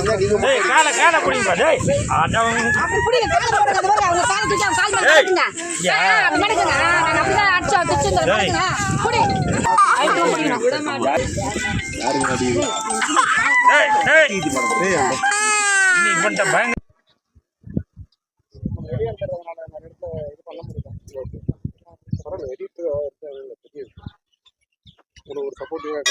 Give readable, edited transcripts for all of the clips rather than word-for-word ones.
காலை காலை பிடிங்கப்பா டேய் அப்படி புடிங்க கால போடுங்க அது மாதிரி அவங்க கால தூக்கி அவங்க கால் மேல நடக்குங்க நடக்குங்க நான் அப்படியே அடிச்சு அடிச்சு நடக்குங்க புடி ஐயோ புடிங்க விட மாட்டேன் யாருக்கு அடிக்குது டேய் டேய் நீ பண்ண பயங்க வெளியே இருக்கிறதுனால நான் எடுத்து இது பண்ண முடியும் பரவாயில்ல எடிட் தெரியுது ஒரு சப்போர்ட்டிவாக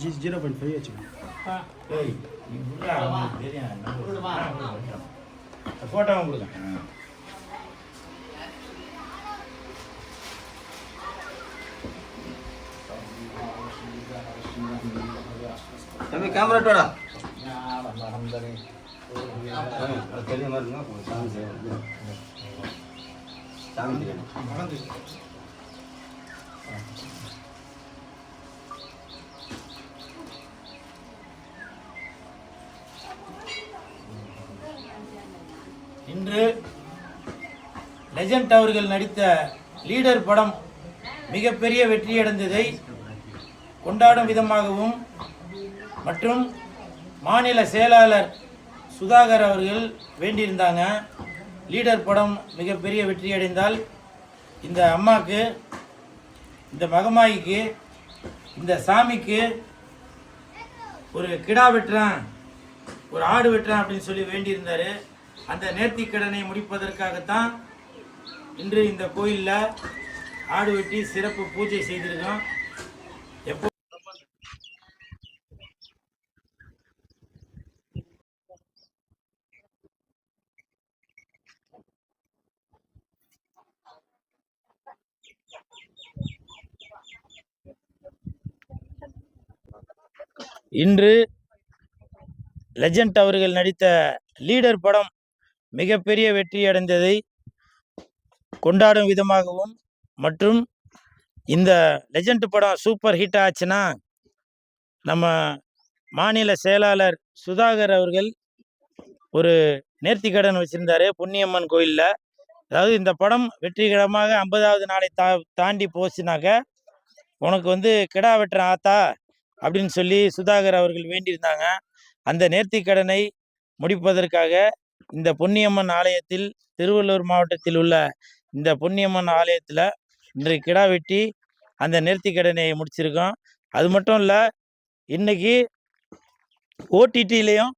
जी 0.5 வச்சுக்கோங்க போட்டோ கொடுங்க तभी कैमरा टोड़ा இன்று லெஜண்ட் அவர்கள் நடித்த லீடர் படம் மிகப்பெரிய வெற்றியடைந்ததை கொண்டாடும் விதமாகவும் மற்றும் மாநில செயலாளர் சுதாகர் அவர்கள் வேண்டியிருந்தாங்க. லீடர் படம் மிகப்பெரிய வெற்றியடைந்தால் இந்த அம்மாவுக்கு, இந்த மகமாயிக்கு, இந்த சாமிக்கு ஒரு கிடா வெட்டுறான், ஒரு ஆடு வெட்டுறான் அப்படின்னு சொல்லி வேண்டியிருந்தார். அந்த நேர்த்திக்கடனை முடிப்பதற்காகத்தான் இன்று இந்த கோயிலில் ஆடு வெட்டி சிறப்பு பூஜை செய்திருக்கோம். எப்போ இன்று லெஜண்ட் அவர்கள் நடித்த லீடர் படம் மிகப்பெரிய வெற்றி அடைந்ததை கொண்டாடும் விதமாகவும் மற்றும் இந்த லெஜண்ட் படம் சூப்பர் ஹிட் ஆச்சுன்னா நம்ம மாநில செயலாளர் சுதாகர் அவர்கள் ஒரு நேர்த்திக்கடன் வச்சுருந்தாரு புண்ணியம்மன் கோயிலில். அதாவது இந்த படம் வெற்றிகரமாக 50வது நாளை தாண்டி போச்சுனாக்க உனக்கு கிடா வெட்டுற ஆத்தா அப்படின்னு சொல்லி சுதாகர் அவர்கள் வேண்டியிருந்தாங்க. அந்த நேர்த்திக்கடனை முடிப்பதற்காக இந்த பொன்னியம்மன் ஆலயத்தில், திருவள்ளூர் மாவட்டத்தில் உள்ள இந்த பொன்னியம்மன் ஆலயத்தில் இன்றைக்கு கிடா வெட்டி அந்த நேர்த்திக்கடனை முடிச்சிருக்கோம். அது மட்டும் இல்லை, இன்னைக்கு ஓடிடிலையும்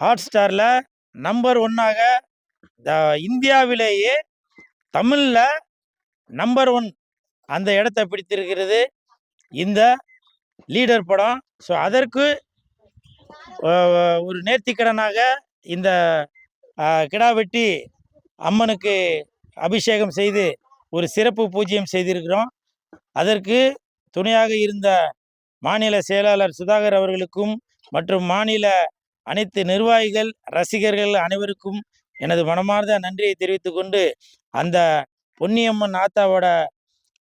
ஹாட்ஸ்டாரில் நம்பர் 1ஆக இந்தியாவிலேயே தமிழில் நம்பர் 1 அந்த இடத்தை பிடித்திருக்கிறது இந்த லீடர் படம். ஸோ அதற்கு ஒரு நேர்த்திக்கடனாக இந்த கிடா வெட்டி அம்மனுக்கு அபிஷேகம் செய்து ஒரு சிறப்பு பூஜ்யம் செய்திருக்கிறோம். அதற்கு துணையாக இருந்த மாநில செயலாளர் சுதாகர் அவர்களுக்கும் மற்றும் மாநில அனைத்து நிர்வாகிகள், ரசிகர்கள் அனைவருக்கும் எனது மனமார்ந்த நன்றியை தெரிவித்துக் கொண்டு, அந்த பொன்னியம்மன் ஆத்தாவோட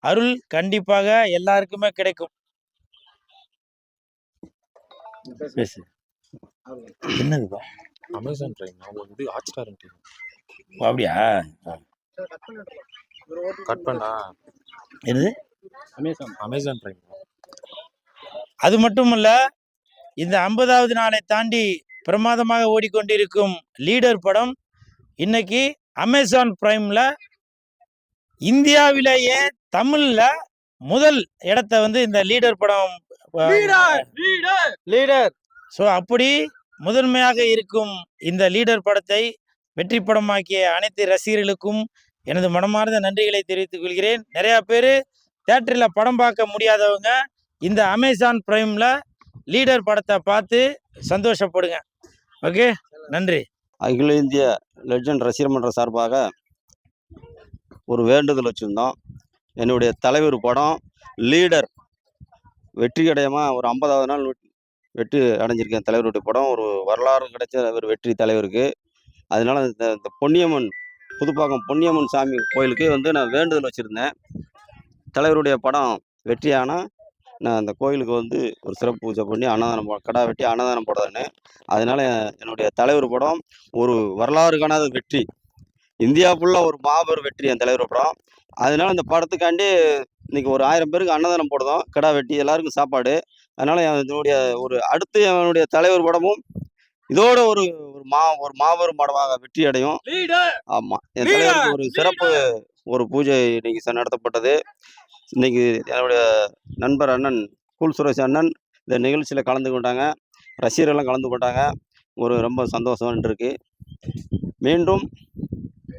அருள் கண்டிப்பாக எல்லாருக்குமே கிடைக்கும். என்னதுப்பா? அமேசான் பிரைம் ஹாட்ஸ்டார் அப்படியா? கட் பண்ணா என்னது? Amazon prime. அது மட்டுமல்ல, இந்த 50வது நாளை தாண்டி பிரமாதமாக ஓடிக்கொண்டிருக்கும் லீடர் படம் இன்னைக்கு அமேசான் பிரைம்ல இந்தியாவிலேயே தமிழ்ல முதல் இடத்தை இந்த லீடர் படம் லீடர். ஸோ அப்படி முதன்மையாக இருக்கும் இந்த லீடர் படத்தை வெற்றி படமாக்கிய அனைத்து ரசிகர்களுக்கும் எனது மனமார்ந்த நன்றிகளை தெரிவித்துக் கொள்கிறேன். நிறையா பேர் தியேட்டரில் படம் பார்க்க முடியாதவங்க இந்த அமேசான் பிரைமில் லீடர் படத்தை பார்த்து சந்தோஷப்படுங்க. ஓகே, நன்றி. அகில இந்திய லெஜண்ட் ரசிகர் மன்ற சார்பாக ஒரு வேண்டுதல் வச்சுருந்தோம். என்னுடைய தலைவர் படம் லீடர் வெற்றி அடையமாக ஒரு 50வது நாள் வெற்றி அடைஞ்சிருக்கேன். தலைவருடைய படம் ஒரு வரலாறு கிடைச்ச ஒரு வெற்றி தலைவருக்கு. அதனால இந்த பொன்னியம்மன் புதுப்பாக்கம் பொன்னியம்மன் சாமி கோயிலுக்கு நான் வேண்டுதல் வச்சுருந்தேன். தலைவருடைய படம் வெற்றியானால் நான் அந்த கோயிலுக்கு ஒரு சிறப்பு பூஜை பண்ணி அன்னதானம் கடா வெட்டி அன்னதானம் போடுறேன்னு. அதனால என்னுடைய தலைவர் படம் ஒரு வரலாறு காணாத வெற்றி. இந்தியா ஃபுல்லாக ஒரு மாபெரும் வெற்றி என் தலைவர் படம். அதனால இந்த படத்துக்காண்டி இன்னைக்கு ஒரு 1000 பேருக்கு அன்னதானம் போடுதோம். கிடா வெட்டி எல்லாருக்கும் சாப்பாடு. அதனால என்னுடைய ஒரு அடுத்து என்னுடைய தலைவர் படமும் இதோட ஒரு ஒரு மாபெரும் படமாக வெற்றி அடையும். ஆமா, என் தலைவருக்கு ஒரு சிறப்பு ஒரு பூஜை இன்னைக்கு நடத்தப்பட்டது. இன்னைக்கு என்னுடைய நண்பர் அண்ணன் கூல் சுரேஷ் அண்ணன் இந்த நிகழ்ச்சியில் கலந்து கொண்டாங்க. ரசிகர்கள்லாம் கலந்து கொண்டாங்க. ஒரு ரொம்ப சந்தோஷம் இருக்கு. மீண்டும்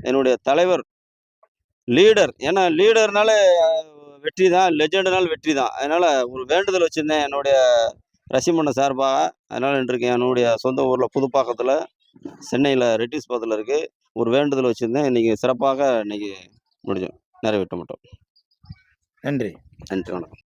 என்னுடைய தலைவர் லீடர், ஏன்னா லீடர்னால வெற்றி தான், லெஜெண்டுனால வெற்றி தான். அதனால ஒரு வேண்டுதல் வச்சிருந்தேன் என்னுடைய ரசிகமன்ற சார்பாக. அதனால இன்றைக்கு என்னுடைய சொந்த ஊரில் புதுப்பாக்கத்தில் சென்னையில் ரெட்டிஸ் பக்கத்தில் இருக்கு. ஒரு வேண்டுதல் வச்சிருந்தேன். இன்னைக்கு சிறப்பாக இன்னைக்கு முடிஞ்சோம், நிறைவேற்ற மாட்டோம். நன்றி. நன்றி, வணக்கம்.